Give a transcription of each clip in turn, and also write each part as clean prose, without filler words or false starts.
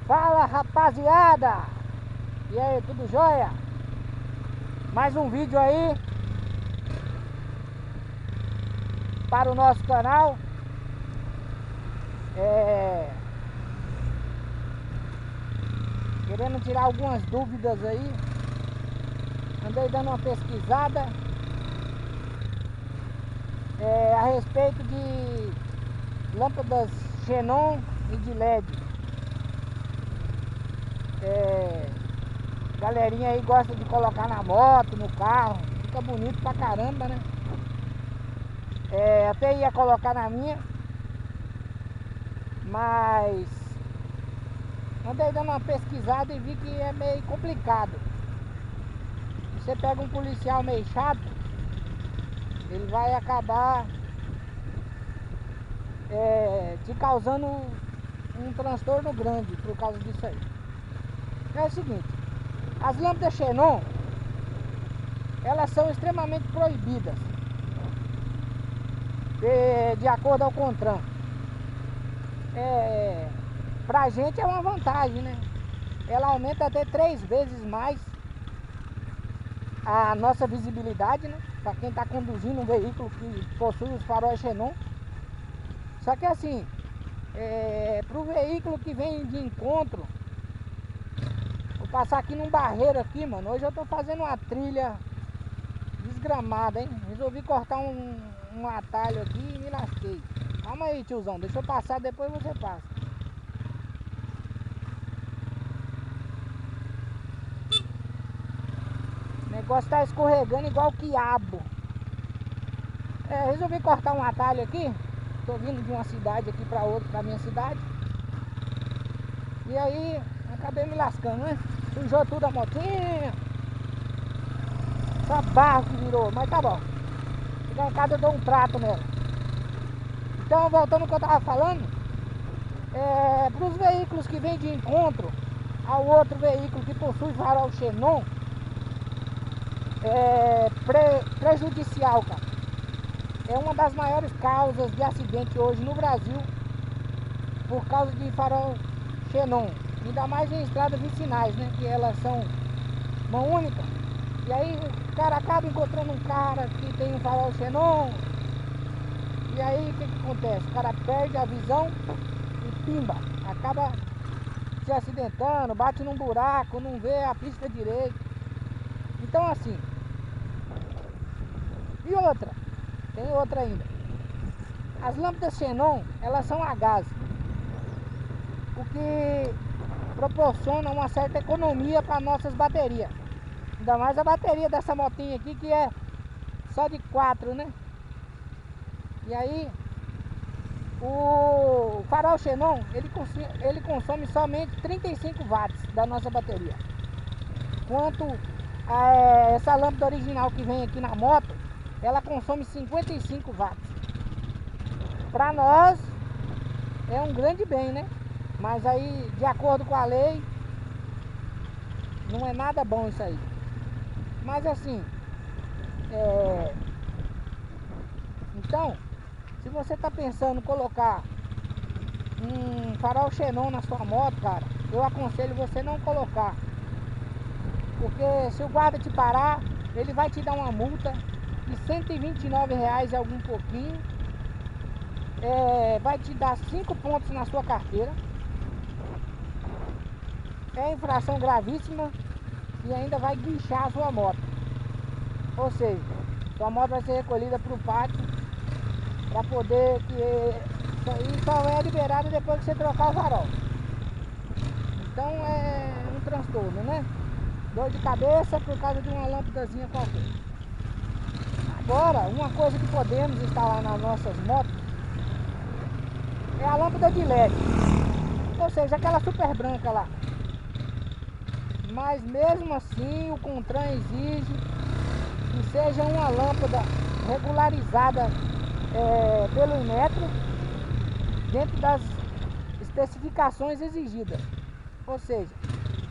Fala, rapaziada! E aí, tudo jóia? Mais um vídeo aí para o nosso canal. Querendo tirar algumas dúvidas aí. Andei dando uma pesquisada a respeito de lâmpadas xenon e de LED. Galerinha aí gosta de colocar na moto, no carro, fica bonito pra caramba, né? Até ia colocar na minha, mas andei dando uma pesquisada e vi que é meio complicado. Você pega um policial meio chato, ele vai acabar te causando um transtorno grande por causa disso aí. É o seguinte, as lâmpadas xenon, elas são extremamente proibidas de acordo ao CONTRAN. Pra gente é uma vantagem, né? Ela aumenta até 3 vezes mais a nossa visibilidade, né? Para quem está conduzindo um veículo que possui os faróis xenon. Só que assim, para o veículo que vem de encontro, vou passar aqui num barreiro aqui, mano. Hoje eu tô fazendo uma trilha desgramada, hein? Resolvi cortar um atalho aqui e me lasquei. Calma aí, tiozão, deixa eu passar, depois você passa. O negócio tá escorregando igual quiabo. Resolvi cortar um atalho aqui. Tô vindo de uma cidade aqui pra outra, pra minha cidade. E aí, acabei me lascando, né? Sujou tudo a motinha. Só barro que virou, mas tá bom. Chegar em casa eu dou um trato nela. Então, voltando ao que eu tava falando, para os veículos que vêm de encontro ao outro veículo que possui farol xenon, prejudicial, cara. É uma das maiores causas de acidente hoje no Brasil por causa de farol xenon. Ainda mais em estradas vicinais, né? Que elas são mão única. E aí o cara acaba encontrando um cara que tem um farol xenon. E aí o que acontece? O cara perde a visão e pimba, acaba se acidentando, bate num buraco, não vê a pista direito. Então assim. E outra, tem outra ainda. As lâmpadas xenon, elas são a gás, o que proporciona uma certa economia para nossas baterias. Ainda mais a bateria dessa motinha aqui, que é só de 4, né? E aí o farol xenon, ele consome somente 35 watts da nossa bateria. Quanto a essa lâmpada original que vem aqui na moto, ela consome 55 watts. Para nós é um grande bem, né? Mas aí, de acordo com a lei, não é nada bom isso aí. Mas assim, então, se você está pensando em colocar um farol xenon na sua moto, cara, eu aconselho você não colocar. Porque se o guarda te parar, ele vai te dar uma multa de R$129 e algum pouquinho. Vai te dar 5 pontos na sua carteira. É infração gravíssima e ainda vai guinchar a sua moto. Ou seja, sua moto vai ser recolhida para o pátio para poder que isso aí só é liberado depois que você trocar o farol. Então é um transtorno, né? Dor de cabeça por causa de uma lâmpadazinha qualquer. Agora, uma coisa que podemos instalar nas nossas motos é a lâmpada de LED. Ou seja, aquela super branca lá. Mas mesmo assim o CONTRAN exige que seja uma lâmpada regularizada pelo Inmetro dentro das especificações exigidas. Ou seja,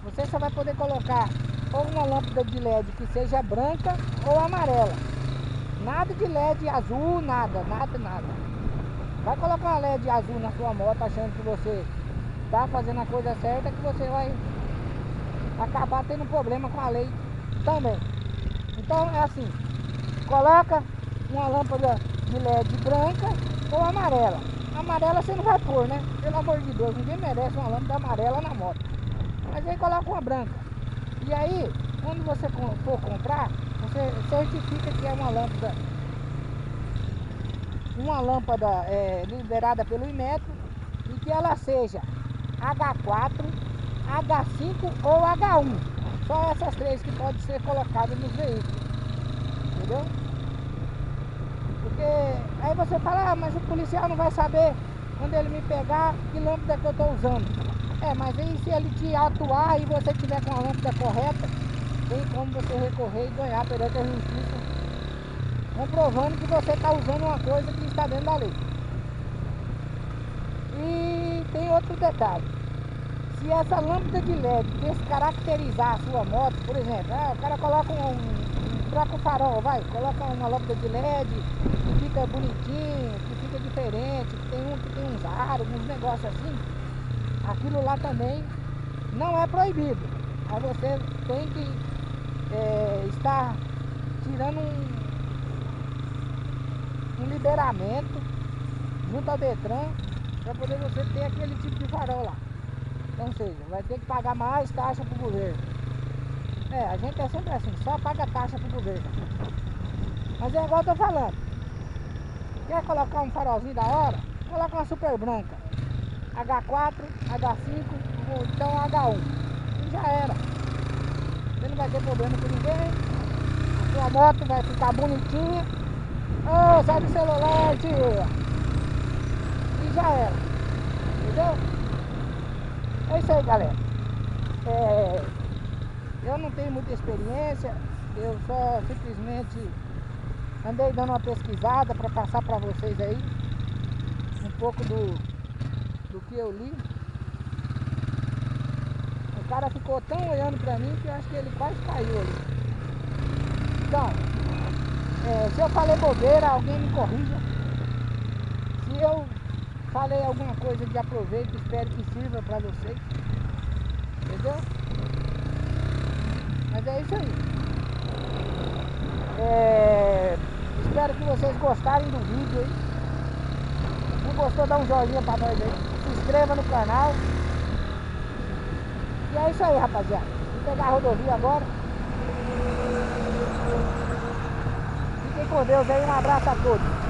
você só vai poder colocar ou uma lâmpada de LED que seja branca ou amarela. Nada de LED azul, nada. Vai colocar uma LED azul na sua moto achando que você está fazendo a coisa certa, que você vai acabar tendo problema com a lei também. Então é assim, coloca uma lâmpada de LED branca ou amarela. Amarela você não vai pôr, né? Pelo amor de Deus, ninguém merece uma lâmpada amarela na moto. Mas aí coloca uma branca. E aí, quando você for comprar, você certifica que é uma lâmpada liberada pelo Inmetro e que ela seja H4, H5 ou H1. Só essas três que podem ser colocadas nos veículos. Entendeu? Porque aí você fala, ah, mas o policial não vai saber quando ele me pegar que lâmpada que eu estou usando. Mas aí se ele te atuar e você tiver com a lâmpada correta, tem como você recorrer e ganhar perante a justiça, comprovando que você está usando uma coisa que está dentro da lei. E tem outro detalhe. Se essa lâmpada de LED descaracterizar a sua moto, por exemplo, o cara coloca troca o farol, coloca uma lâmpada de LED que fica bonitinho, que fica diferente, que tem uns aros, uns negócios assim, aquilo lá também não é proibido. Aí você tem que estar tirando um liberamento junto ao Detran para poder você ter aquele tipo de farol lá. Então, ou seja, vai ter que pagar mais taxa para o governo. A gente é sempre assim, só paga taxa para o governo. Mas é igual eu tô falando. Quer colocar um farolzinho da hora? Coloca uma super branca. H4, H5 ou então H1. E já era. Você não vai ter problema com ninguém. A sua moto vai ficar bonitinha. Sai do celular, tia. E já era. Entendeu? É isso aí, galera. Eu não tenho muita experiência. Eu só simplesmente andei dando uma pesquisada para passar para vocês aí um pouco do que eu li. O cara ficou tão olhando para mim que eu acho que ele quase caiu ali. Então, se eu falei bobeira, alguém me corrija. Se eu falei alguma coisa de aproveito, espero que sirva para vocês. Entendeu? Mas é isso aí. Espero que vocês gostarem do vídeo aí. Se gostou, dá um joinha pra nós aí. Se inscreva no canal. E é isso aí, rapaziada. Vou pegar a rodovia agora. Fiquem com Deus aí. Um abraço a todos.